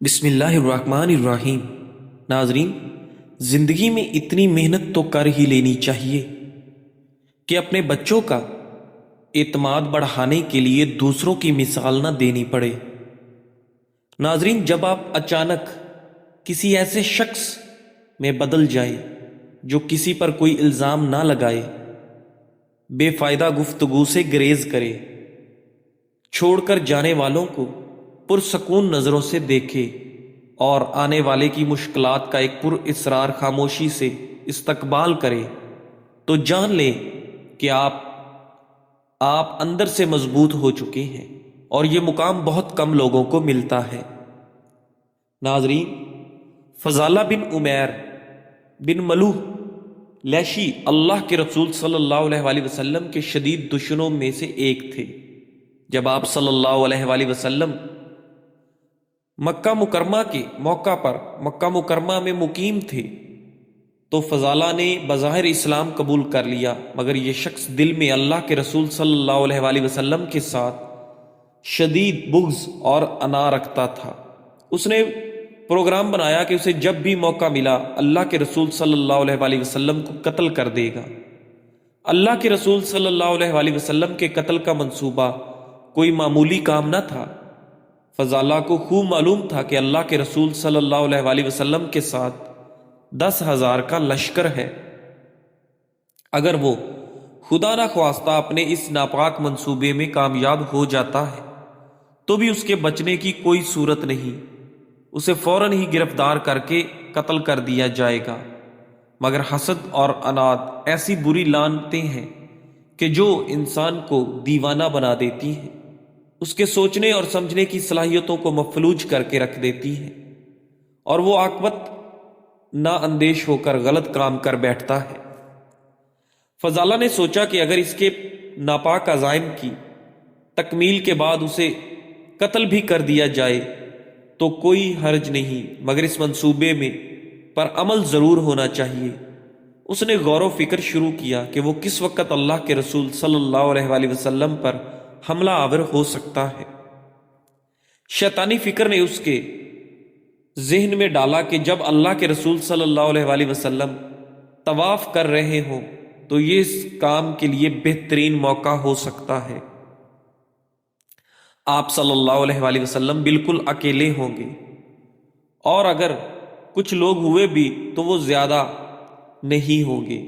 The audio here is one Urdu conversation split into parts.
بسم اللہ الرحمن الرحیم۔ ناظرین، زندگی میں اتنی محنت تو کر ہی لینی چاہیے کہ اپنے بچوں کا اعتماد بڑھانے کے لیے دوسروں کی مثال نہ دینی پڑے۔ ناظرین، جب آپ اچانک کسی ایسے شخص میں بدل جائیں جو کسی پر کوئی الزام نہ لگائے، بے فائدہ گفتگو سے گریز کرے، چھوڑ کر جانے والوں کو پرسکون نظروں سے دیکھے اور آنے والے کی مشکلات کا ایک پر اصرار خاموشی سے استقبال کرے، تو جان لیں کہ آپ اندر سے مضبوط ہو چکے ہیں، اور یہ مقام بہت کم لوگوں کو ملتا ہے۔ ناظرین، فضالہ بن عمیر بن ملوح لیشی اللہ کے رسول صلی اللہ علیہ وآلہ وسلم کے شدید دشمنوں میں سے ایک تھے۔ جب آپ صلی اللہ علیہ وآلہ وسلم مکہ مکرمہ کے موقع پر مکہ مکرمہ میں مقیم تھے تو فضالہ نے بظاہر اسلام قبول کر لیا، مگر یہ شخص دل میں اللہ کے رسول صلی اللہ علیہ وآلہ وسلم کے ساتھ شدید بغض اور انا رکھتا تھا۔ اس نے پروگرام بنایا کہ اسے جب بھی موقع ملا اللہ کے رسول صلی اللہ علیہ وآلہ وسلم کو قتل کر دے گا۔ اللہ کے رسول صلی اللہ علیہ وآلہ وسلم کے قتل کا منصوبہ کوئی معمولی کام نہ تھا۔ فضالہ کو خوب معلوم تھا کہ اللہ کے رسول صلی اللہ علیہ وآلہ وسلم کے ساتھ 10,000 کا لشکر ہے۔ اگر وہ خدا نہ خواستہ اپنے اس ناپاک منصوبے میں کامیاب ہو جاتا ہے تو بھی اس کے بچنے کی کوئی صورت نہیں، اسے فوراً ہی گرفتار کر کے قتل کر دیا جائے گا۔ مگر حسد اور عناد ایسی بری لعنتیں ہیں کہ جو انسان کو دیوانہ بنا دیتی ہیں، اس کے سوچنے اور سمجھنے کی صلاحیتوں کو مفلوج کر کے رکھ دیتی ہیں، اور وہ عاقبت نا اندیش ہو کر غلط کام کر بیٹھتا ہے۔ فضالہ نے سوچا کہ اگر اس کے ناپاک عزائم کی تکمیل کے بعد اسے قتل بھی کر دیا جائے تو کوئی حرج نہیں، مگر اس منصوبے میں پر عمل ضرور ہونا چاہیے۔ اس نے غور و فکر شروع کیا کہ وہ کس وقت اللہ کے رسول صلی اللہ علیہ وآلہ وسلم پر حملہ آور ہو سکتا ہے۔ شیطانی فکر نے اس کے ذہن میں ڈالا کہ جب اللہ کے رسول صلی اللہ علیہ وآلہ وسلم طواف کر رہے ہوں تو یہ اس کام کے لیے بہترین موقع ہو سکتا ہے۔ آپ صلی اللہ علیہ وآلہ وسلم بالکل اکیلے ہوں گے، اور اگر کچھ لوگ ہوئے بھی تو وہ زیادہ نہیں ہوں گے۔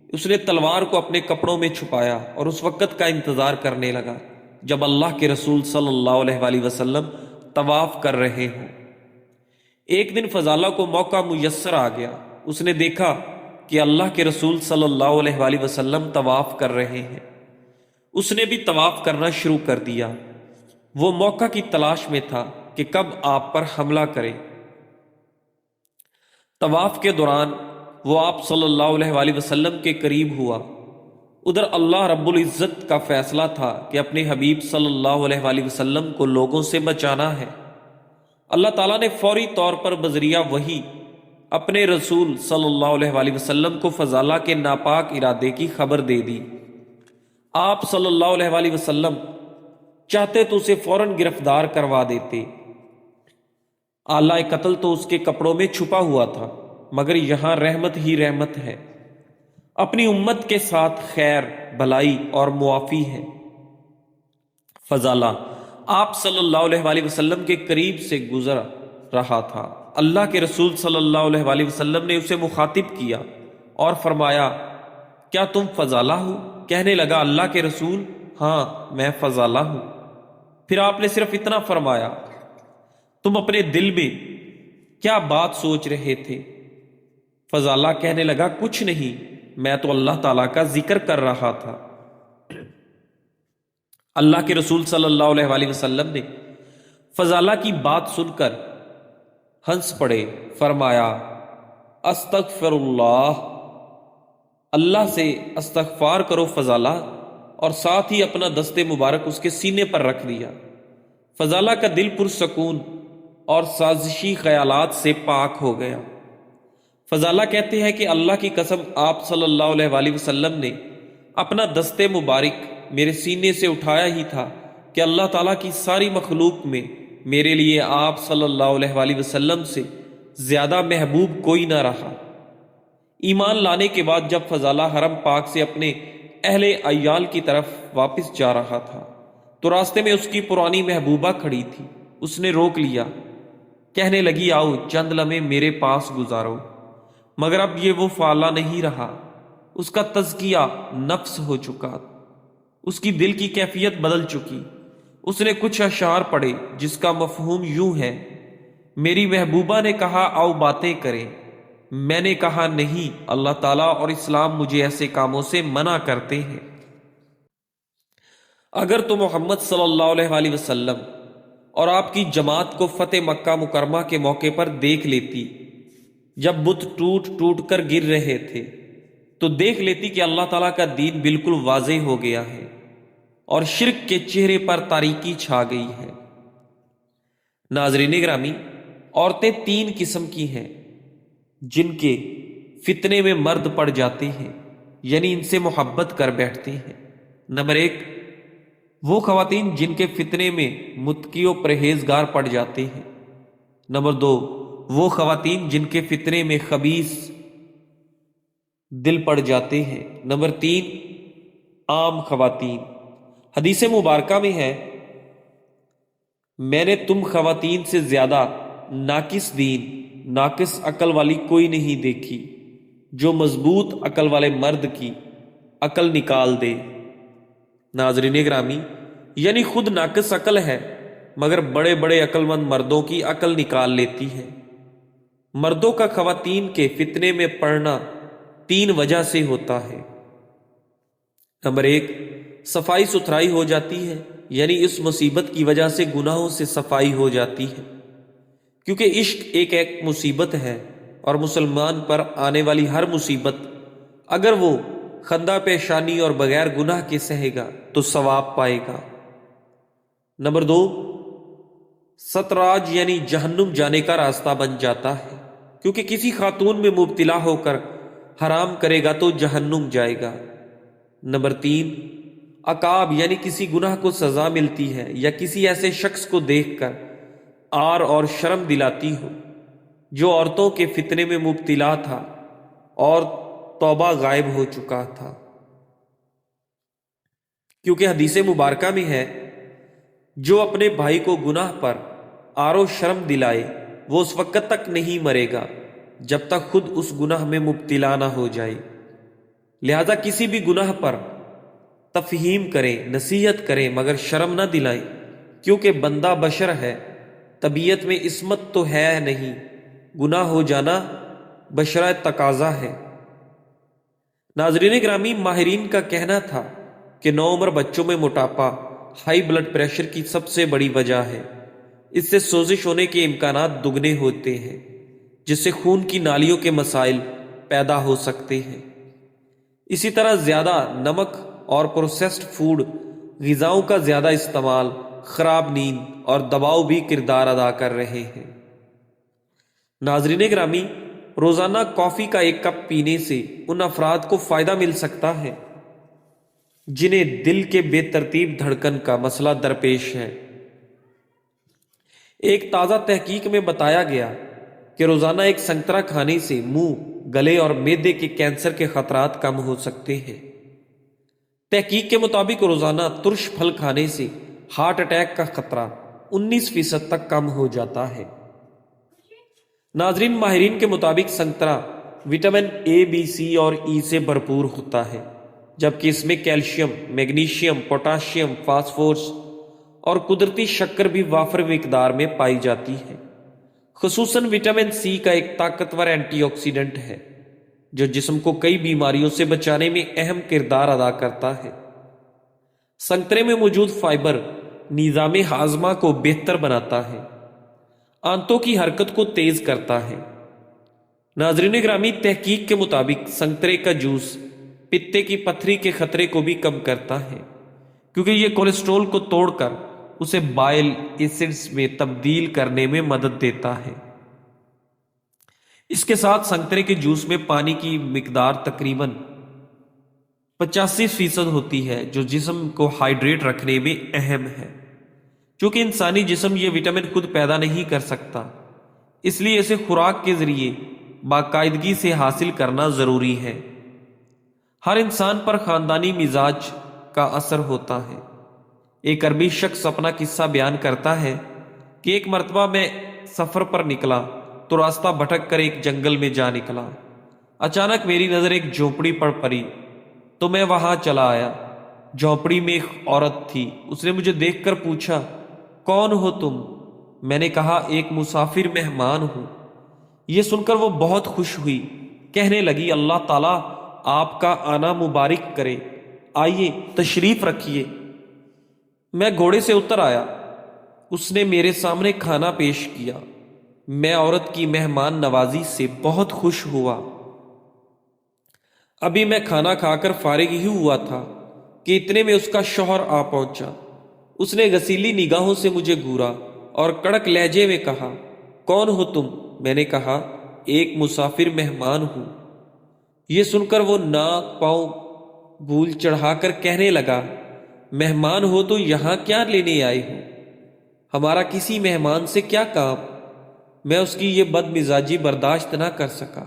اس نے تلوار کو اپنے کپڑوں میں چھپایا اور اس وقت کا انتظار کرنے لگا جب اللہ کے رسول صلی اللہ علیہ وآلہ وسلم طواف کر رہے ہوں۔ ایک دن فضالہ کو موقع میسر آ گیا۔ اس نے دیکھا کہ اللہ کے رسول صلی اللہ علیہ وآلہ وسلم طواف کر رہے ہیں۔ اس نے بھی طواف کرنا شروع کر دیا۔ وہ موقع کی تلاش میں تھا کہ کب آپ پر حملہ کرے۔ طواف کے دوران وہ آپ صلی اللہ علیہ وآلہ وسلم کے قریب ہوا۔ ادھر اللہ رب العزت کا فیصلہ تھا کہ اپنے حبیب صلی اللہ علیہ وآلہ وسلم کو لوگوں سے بچانا ہے۔ اللہ تعالیٰ نے فوری طور پر بذریعہ وحی اپنے رسول صلی اللہ علیہ وآلہ وسلم کو فضالہ کے ناپاک ارادے کی خبر دے دی۔ آپ صلی اللہ علیہ وآلہ وسلم چاہتے تو اسے فوراً گرفتار کروا دیتے۔ آلہ قتل تو اس کے کپڑوں میں چھپا ہوا تھا، مگر یہاں رحمت ہی رحمت ہے، اپنی امت کے ساتھ خیر، بھلائی اور معافی ہے۔ فضالہ آپ صلی اللہ علیہ وآلہ وسلم کے قریب سے گزر رہا تھا۔ اللہ کے رسول صلی اللہ علیہ وآلہ وسلم نے اسے مخاطب کیا اور فرمایا، کیا تم فضالہ ہو؟ کہنے لگا، اللہ کے رسول، ہاں میں فضالہ ہوں۔ پھر آپ نے صرف اتنا فرمایا، تم اپنے دل میں کیا بات سوچ رہے تھے؟ فضالہ کہنے لگا، کچھ نہیں، میں تو اللہ تعالیٰ کا ذکر کر رہا تھا۔ اللہ کے رسول صلی اللہ علیہ وآلہ وسلم نے فضالہ کی بات سن کر ہنس پڑے، فرمایا، استغفر اللہ سے استغفار کرو فضالہ، اور ساتھ ہی اپنا دست مبارک اس کے سینے پر رکھ دیا۔ فضالہ کا دل پرسکون اور سازشی خیالات سے پاک ہو گیا۔ فضالہ کہتے ہیں کہ اللہ کی قسم، آپ صلی اللہ علیہ وآلہ وسلم نے اپنا دست مبارک میرے سینے سے اٹھایا ہی تھا کہ اللہ تعالیٰ کی ساری مخلوق میں میرے لیے آپ صلی اللہ علیہ وآلہ وسلم سے زیادہ محبوب کوئی نہ رہا۔ ایمان لانے کے بعد جب فضالہ حرم پاک سے اپنے اہل عیال کی طرف واپس جا رہا تھا تو راستے میں اس کی پرانی محبوبہ کھڑی تھی۔ اس نے روک لیا، کہنے لگی آؤ چند لمحے میرے پاس گزارو، مگر اب یہ وہ فالہ نہیں رہا۔ اس کا تزکیہ نفس ہو چکا، اس کی دل کی کیفیت بدل چکی۔ اس نے کچھ اشعار پڑھے جس کا مفہوم یوں ہے: میری محبوبہ نے کہا آؤ باتیں کریں، میں نے کہا نہیں، اللہ تعالیٰ اور اسلام مجھے ایسے کاموں سے منع کرتے ہیں۔ اگر تو محمد صلی اللہ علیہ وآلہ وسلم اور آپ کی جماعت کو فتح مکہ مکرمہ کے موقع پر دیکھ لیتی جب بت ٹوٹ ٹوٹ کر گر رہے تھے تو دیکھ لیتی کہ اللہ تعالیٰ کا دین بالکل واضح ہو گیا ہے اور شرک کے چہرے پر تاریکی چھا گئی ہے۔ ناظرین گرامی، عورتیں تین قسم کی ہیں جن کے فتنے میں مرد پڑ جاتے ہیں، یعنی ان سے محبت کر بیٹھتے ہیں۔ نمبر ایک، وہ خواتین جن کے فتنے میں متقی و پرہیزگار پڑ جاتے ہیں۔ نمبر دو، وہ خواتین جن کے فتنے میں خبیث دل پڑ جاتے ہیں۔ نمبر تین، عام خواتین۔ حدیث مبارکہ میں ہے، میں نے تم خواتین سے زیادہ ناقص دین، ناقص عقل والی کوئی نہیں دیکھی جو مضبوط عقل والے مرد کی عقل نکال دے۔ ناظرین گرامی، یعنی خود ناقص عقل ہے مگر بڑے بڑے عقل مند مردوں کی عقل نکال لیتی ہے۔ مردوں کا خواتین کے فتنے میں پڑنا تین وجہ سے ہوتا ہے۔ نمبر ایک، صفائی ستھرائی ہو جاتی ہے، یعنی اس مصیبت کی وجہ سے گناہوں سے صفائی ہو جاتی ہے، کیونکہ عشق ایک مصیبت ہے اور مسلمان پر آنے والی ہر مصیبت اگر وہ خندہ پیشانی اور بغیر گناہ کے سہے گا تو ثواب پائے گا۔ نمبر دو، ستراج یعنی جہنم جانے کا راستہ بن جاتا ہے، کیونکہ کسی خاتون میں مبتلا ہو کر حرام کرے گا تو جہنم جائے گا۔ نمبر تین، عقاب یعنی کسی گناہ کو سزا ملتی ہے یا کسی ایسے شخص کو دیکھ کر آر اور شرم دلاتی ہو جو عورتوں کے فتنے میں مبتلا تھا اور توبہ غائب ہو چکا تھا، کیونکہ حدیث مبارکہ میں ہے، جو اپنے بھائی کو گناہ پر آر و شرم دلائے وہ اس وقت تک نہیں مرے گا جب تک خود اس گناہ میں مبتلا نہ ہو جائے۔ لہذا کسی بھی گناہ پر تفہیم کریں، نصیحت کریں، مگر شرم نہ دلائیں، کیونکہ بندہ بشر ہے، طبیعت میں عصمت تو ہے نہیں، گناہ ہو جانا بشرۂ تقاضا ہے۔ ناظرین گرامی، ماہرین کا کہنا تھا کہ نوعمر بچوں میں موٹاپا ہائی بلڈ پریشر کی سب سے بڑی وجہ ہے۔ اس سے سوزش ہونے کے امکانات دگنے ہوتے ہیں، جس سے خون کی نالیوں کے مسائل پیدا ہو سکتے ہیں۔ اسی طرح زیادہ نمک اور پروسیسڈ فوڈ، غذاؤں کا زیادہ استعمال، خراب نیند اور دباؤ بھی کردار ادا کر رہے ہیں۔ ناظرین گرامی، روزانہ کافی کا ایک کپ پینے سے ان افراد کو فائدہ مل سکتا ہے جنہیں دل کے بے ترتیب دھڑکن کا مسئلہ درپیش ہے۔ ایک تازہ تحقیق میں بتایا گیا کہ روزانہ ایک سنترا کھانے سے منہ، گلے اور معدے کے کینسر کے خطرات کم ہو سکتے ہیں۔ تحقیق کے مطابق روزانہ ترش پھل کھانے سے ہارٹ اٹیک کا خطرہ 19% تک کم ہو جاتا ہے۔ ناظرین، ماہرین کے مطابق سنترا وٹامن اے، بی، سی اور ای سے بھرپور ہوتا ہے، جبکہ اس میں کیلشیم، میگنیشیم، پوٹاشیم، فاسفورس اور قدرتی شکر بھی وافر مقدار میں پائی جاتی ہے۔ خصوصاً وٹامن سی کا ایک طاقتور اینٹی آکسیڈنٹ ہے جو جسم کو کئی بیماریوں سے بچانے میں اہم کردار ادا کرتا ہے۔ سنترے میں موجود فائبر نظام ہاضمہ کو بہتر بناتا ہے، آنتوں کی حرکت کو تیز کرتا ہے۔ ناظرین گرامی، تحقیق کے مطابق سنترے کا جوس پتے کی پتھری کے خطرے کو بھی کم کرتا ہے، کیونکہ یہ کولیسٹرول کو توڑ کر اسے بائل ایسڈز میں تبدیل کرنے میں مدد دیتا ہے۔ اس کے ساتھ سنترے کے جوس میں پانی کی مقدار تقریباً 85% ہوتی ہے، جو جسم کو ہائیڈریٹ رکھنے میں اہم ہے۔ چونکہ انسانی جسم یہ وٹامن خود پیدا نہیں کر سکتا، اس لیے اسے خوراک کے ذریعے باقاعدگی سے حاصل کرنا ضروری ہے۔ ہر انسان پر خاندانی مزاج کا اثر ہوتا ہے۔ ایک عربی شخص اپنا قصہ بیان کرتا ہے کہ ایک مرتبہ میں سفر پر نکلا تو راستہ بھٹک کر ایک جنگل میں جا نکلا۔ اچانک میری نظر ایک جھونپڑی پر پڑی تو میں وہاں چلا آیا۔ جھونپڑی میں ایک عورت تھی۔ اس نے مجھے دیکھ کر پوچھا، کون ہو تم؟ میں نے کہا، ایک مسافر مہمان ہوں۔ یہ سن کر وہ بہت خوش ہوئی، کہنے لگی، اللہ تعالیٰ آپ کا آنا مبارک کرے، آئیے تشریف رکھیے۔ میں گھوڑے سے اتر آیا۔ اس نے میرے سامنے کھانا پیش کیا۔ میں عورت کی مہمان نوازی سے بہت خوش ہوا۔ ابھی میں کھانا کھا کر فارغ ہی ہوا تھا کہ اتنے میں اس کا شوہر آ پہنچا۔ اس نے غسیلی نگاہوں سے مجھے گھورا اور کڑک لہجے میں کہا، کون ہو تم؟ میں نے کہا، ایک مسافر مہمان ہوں۔ یہ سن کر وہ ناک پاؤں بھول چڑھا کر کہنے لگا، مہمان ہو تو یہاں کیا لینے آئے ہو؟ ہمارا کسی مہمان سے کیا کام؟ میں اس کی یہ بد مزاجی برداشت نہ کر سکا۔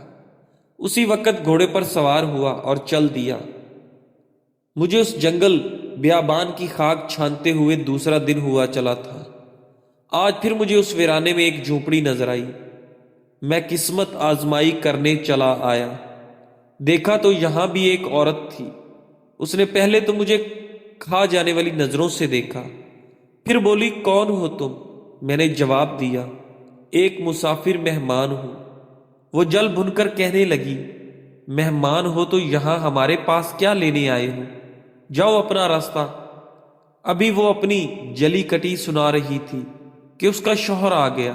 اسی وقت گھوڑے پر سوار ہوا اور چل دیا۔ مجھے اس جنگل بیابان کی خاک چھانتے ہوئے دوسرا دن ہوا چلا تھا۔ آج پھر مجھے اس ویرانے میں ایک جھونپڑی نظر آئی۔ میں قسمت آزمائی کرنے چلا آیا۔ دیکھا تو یہاں بھی ایک عورت تھی۔ اس نے پہلے تو مجھے کھا جانے والی نظروں سے دیکھا، پھر بولی، کون ہو تم؟ میں نے جواب دیا، ایک مسافر مہمان ہوں۔ وہ جل بھن کر کہنے لگی، مہمان ہو تو یہاں ہمارے پاس کیا لینے آئے ہو؟ جاؤ اپنا راستہ۔ ابھی وہ اپنی جلی کٹی سنا رہی تھی کہ اس کا شوہر آ گیا۔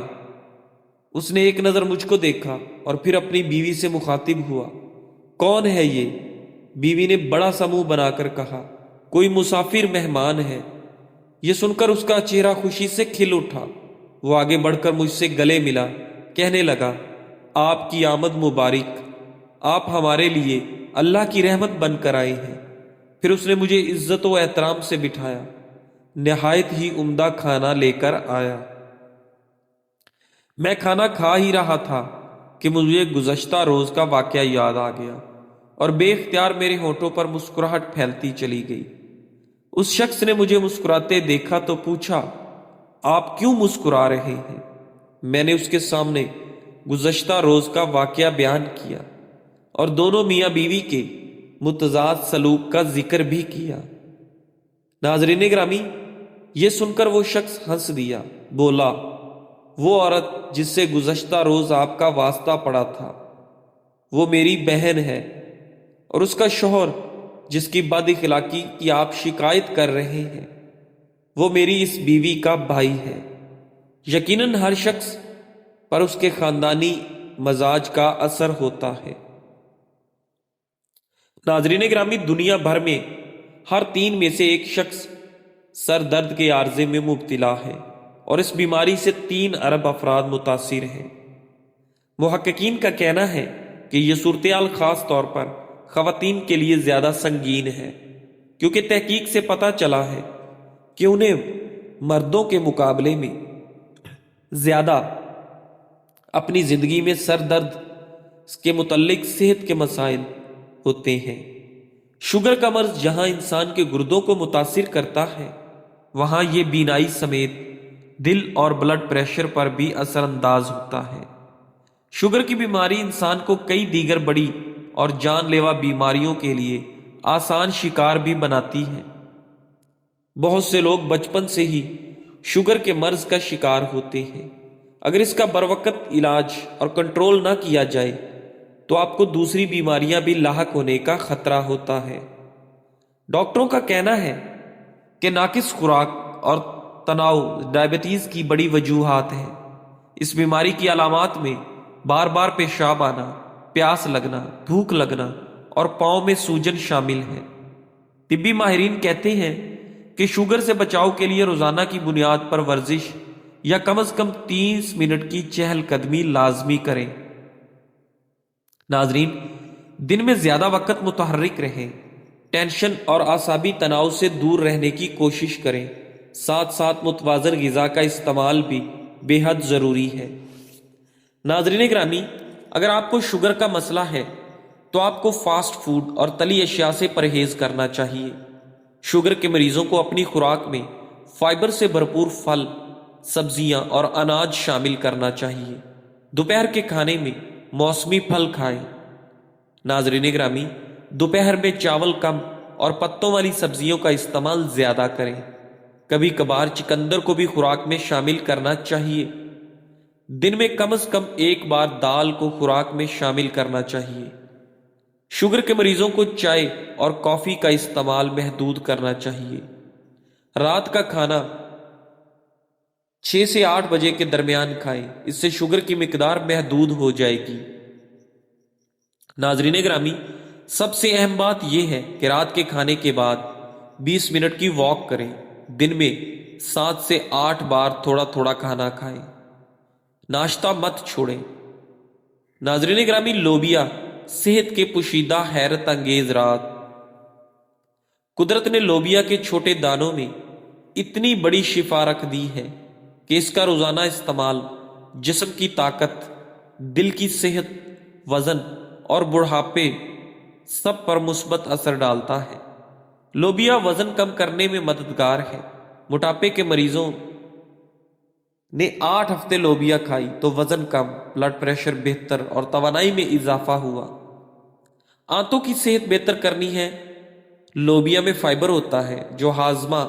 اس نے ایک نظر مجھ کو دیکھا اور پھر اپنی بیوی سے مخاطب ہوا، کون ہے یہ؟ بیوی نے بڑا سا منہ بنا کر کہا، کوئی مسافر مہمان ہے۔ یہ سن کر اس کا چہرہ خوشی سے کھل اٹھا۔ وہ آگے بڑھ کر مجھ سے گلے ملا، کہنے لگا، آپ کی آمد مبارک، آپ ہمارے لیے اللہ کی رحمت بن کر آئے ہیں۔ پھر اس نے مجھے عزت و احترام سے بٹھایا، نہایت ہی عمدہ کھانا لے کر آیا۔ میں کھانا کھا ہی رہا تھا کہ مجھے گزشتہ روز کا واقعہ یاد آ گیا اور بے اختیار میرے ہونٹوں پر مسکراہٹ پھیلتی چلی گئی۔ اس شخص نے مجھے مسکراتے دیکھا تو پوچھا، آپ کیوں مسکرا رہے ہیں؟ میں نے اس کے سامنے گزشتہ روز کا واقعہ بیان کیا اور دونوں میاں بیوی کے متضاد سلوک کا ذکر بھی کیا۔ ناظرین گرامی، یہ سن کر وہ شخص ہنس دیا، بولا، وہ عورت جس سے گزشتہ روز آپ کا واسطہ پڑا تھا وہ میری بہن ہے، اور اس کا شوہر جس کی بد اخلاقی کی آپ شکایت کر رہے ہیں وہ میری اس بیوی کا بھائی ہے۔ یقیناً ہر شخص پر اس کے خاندانی مزاج کا اثر ہوتا ہے۔ ناظرین گرامی، دنیا بھر میں ہر 3 میں سے ایک شخص سر درد کے عارضے میں مبتلا ہے اور اس بیماری سے 3 ارب افراد متاثر ہیں۔ محققین کا کہنا ہے کہ یہ صورتحال خاص طور پر خواتین کے لیے زیادہ سنگین ہے، کیونکہ تحقیق سے پتہ چلا ہے کہ انہیں مردوں کے مقابلے میں زیادہ اپنی زندگی میں سر درد کے متعلق صحت کے مسائل ہوتے ہیں۔ شوگر کا مرض جہاں انسان کے گردوں کو متاثر کرتا ہے، وہاں یہ بینائی سمیت دل اور بلڈ پریشر پر بھی اثر انداز ہوتا ہے۔ شوگر کی بیماری انسان کو کئی دیگر بڑی اور جان لیوا بیماریوں کے لیے آسان شکار بھی بناتی ہے۔ بہت سے لوگ بچپن سے ہی شوگر کے مرض کا شکار ہوتے ہیں۔ اگر اس کا بروقت علاج اور کنٹرول نہ کیا جائے تو آپ کو دوسری بیماریاں بھی لاحق ہونے کا خطرہ ہوتا ہے۔ ڈاکٹروں کا کہنا ہے کہ ناقص خوراک اور تناؤ ڈائبٹیز کی بڑی وجوہات ہیں۔ اس بیماری کی علامات میں بار بار پیشاب آنا، پیاس لگنا، بھوک لگنا اور پاؤں میں سوجن شامل ہے۔ طبی ماہرین کہتے ہیں کہ شوگر سے بچاؤ کے لیے روزانہ کی بنیاد پر ورزش یا کم از کم 30 منٹ کی چہل قدمی لازمی کریں۔ ناظرین، دن میں زیادہ وقت متحرک رہیں، ٹینشن اور اعصابی تناؤ سے دور رہنے کی کوشش کریں ساتھ ساتھ متوازن غذا کا استعمال بھی بے حد ضروری ہے۔ ناظرین گرامی، اگر آپ کو شوگر کا مسئلہ ہے تو آپ کو فاسٹ فوڈ اور تلی اشیاء سے پرہیز کرنا چاہیے۔ شوگر کے مریضوں کو اپنی خوراک میں فائبر سے بھرپور پھل، سبزیاں اور اناج شامل کرنا چاہیے۔ دوپہر کے کھانے میں موسمی پھل کھائیں۔ ناظرین گرامی، دوپہر میں چاول کم اور پتوں والی سبزیوں کا استعمال زیادہ کریں۔ کبھی کبھار چقندر کو بھی خوراک میں شامل کرنا چاہیے۔ دن میں کم از کم ایک بار دال کو خوراک میں شامل کرنا چاہیے۔ شوگر کے مریضوں کو چائے اور کافی کا استعمال محدود کرنا چاہیے۔ رات کا کھانا 6 سے 8 بجے کے درمیان کھائیں، اس سے شوگر کی مقدار محدود ہو جائے گی۔ ناظرین گرامی، سب سے اہم بات یہ ہے کہ رات کے کھانے کے بعد 20 منٹ کی واک کریں۔ دن میں 7 سے 8 بار تھوڑا تھوڑا کھانا کھائیں۔ ناشتہ مت چھوڑیں۔ ناظرین گرامی، لوبیا صحت کے پوشیدہ حیرت انگیز راز۔ قدرت نے لوبیا کے چھوٹے دانوں میں اتنی بڑی شفا رکھ دی ہے کہ اس کا روزانہ استعمال جسم کی طاقت، دل کی صحت، وزن اور بڑھاپے سب پر مثبت اثر ڈالتا ہے۔ لوبیا وزن کم کرنے میں مددگار ہے۔ موٹاپے کے مریضوں نے 8 ہفتے لوبیا کھائی تو وزن کم، بلڈ پریشر بہتر اور توانائی میں اضافہ ہوا۔ آنتوں کی صحت بہتر کرنی ہے۔ لوبیا میں فائبر ہوتا ہے جو ہاضمہ،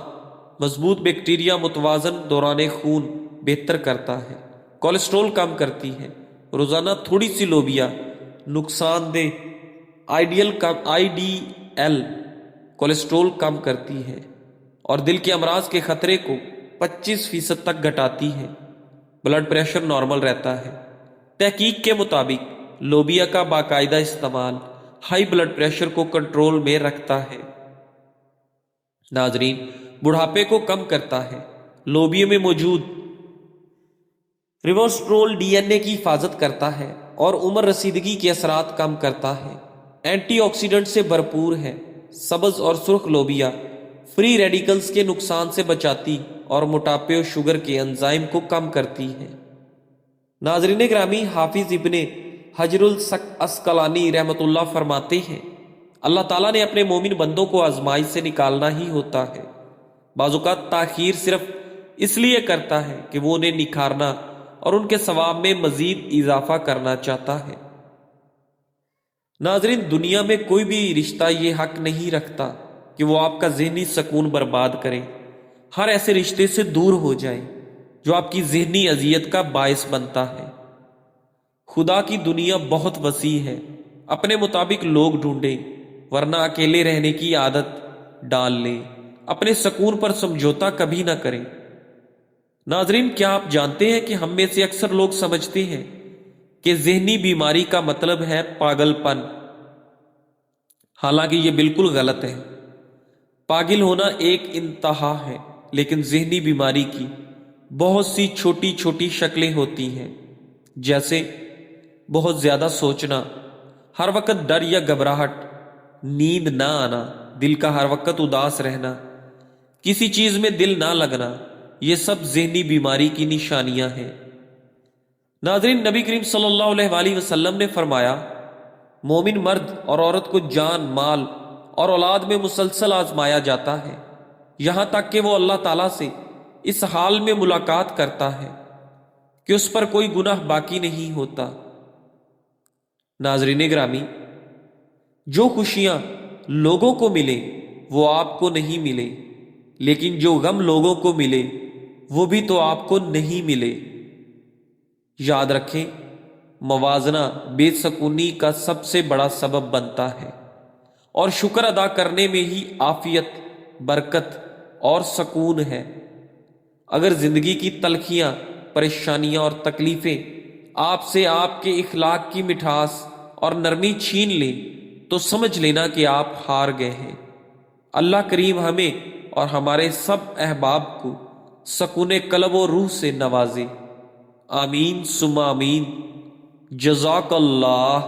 مضبوط بیکٹیریا، متوازن دوران خون بہتر کرتا ہے، کولیسٹرول کم کرتی ہے۔ روزانہ تھوڑی سی لوبیا نقصان دہ آئی ڈی ایل کولیسٹرول کم کرتی ہے اور دل کے امراض کے خطرے کو 25% تک گھٹاتی ہے۔ بلڈ پریشر نارمل رہتا ہے۔ تحقیق کے مطابق لوبیا کا باقاعدہ استعمال ہائی بلڈ پریشر کو کنٹرول میں رکھتا ہے۔ ناظرین، بڑھاپے کو کم کرتا ہے۔ لوبیا میں موجود ریورسٹرول ڈی این اے کی حفاظت کرتا ہے اور عمر رسیدگی کے اثرات کم کرتا ہے۔ اینٹی آکسیڈنٹ سے بھرپور ہے۔ سبز اور سرخ لوبیا فری ریڈیکلز کے نقصان سے بچاتی اور موٹاپے اور شوگر کے انزائم کو کم کرتی ہے۔ ناظرین گرامی، حافظ ابن حجر العسقلانی رحمۃ اللہ فرماتے ہیں، اللہ تعالیٰ نے اپنے مومن بندوں کو آزمائش سے نکالنا ہی ہوتا ہے۔ بعض اوقات تاخیر صرف اس لیے کرتا ہے کہ وہ انہیں نکھارنا اور ان کے ثواب میں مزید اضافہ کرنا چاہتا ہے۔ ناظرین، دنیا میں کوئی بھی رشتہ یہ حق نہیں رکھتا کہ وہ آپ کا ذہنی سکون برباد کرے۔ ہر ایسے رشتے سے دور ہو جائیں جو آپ کی ذہنی اذیت کا باعث بنتا ہے۔ خدا کی دنیا بہت وسیع ہے، اپنے مطابق لوگ ڈھونڈیں ورنہ اکیلے رہنے کی عادت ڈال لیں۔ اپنے سکون پر سمجھوتا کبھی نہ کریں۔ ناظرین، کیا آپ جانتے ہیں کہ ہم میں سے اکثر لوگ سمجھتے ہیں کہ ذہنی بیماری کا مطلب ہے پاگل پن، حالانکہ یہ بالکل غلط ہے۔ پاگل ہونا ایک انتہا ہے، لیکن ذہنی بیماری کی بہت سی چھوٹی چھوٹی شکلیں ہوتی ہیں، جیسے بہت زیادہ سوچنا، ہر وقت ڈر یا گھبراہٹ، نیند نہ آنا، دل کا ہر وقت اداس رہنا، کسی چیز میں دل نہ لگنا، یہ سب ذہنی بیماری کی نشانیاں ہیں۔ ناظرین، نبی کریم صلی اللہ علیہ وآلہ وسلم نے فرمایا، مومن مرد اور عورت کو جان، مال اور اولاد میں مسلسل آزمایا جاتا ہے، یہاں تک کہ وہ اللہ تعالیٰ سے اس حال میں ملاقات کرتا ہے کہ اس پر کوئی گناہ باقی نہیں ہوتا۔ ناظرین گرامی، جو خوشیاں لوگوں کو ملے وہ آپ کو نہیں ملے، لیکن جو غم لوگوں کو ملے وہ بھی تو آپ کو نہیں ملے۔ یاد رکھیں، موازنہ بے سکونی کا سب سے بڑا سبب بنتا ہے، اور شکر ادا کرنے میں ہی عافیت، برکت اور سکون ہے۔ اگر زندگی کی تلخیاں، پریشانیاں اور تکلیفیں آپ سے آپ کے اخلاق کی مٹھاس اور نرمی چھین لیں تو سمجھ لینا کہ آپ ہار گئے ہیں۔ اللہ کریم ہمیں اور ہمارے سب احباب کو سکون قلب و روح سے نوازے۔ آمین ثم آمین۔ جزاک اللہ۔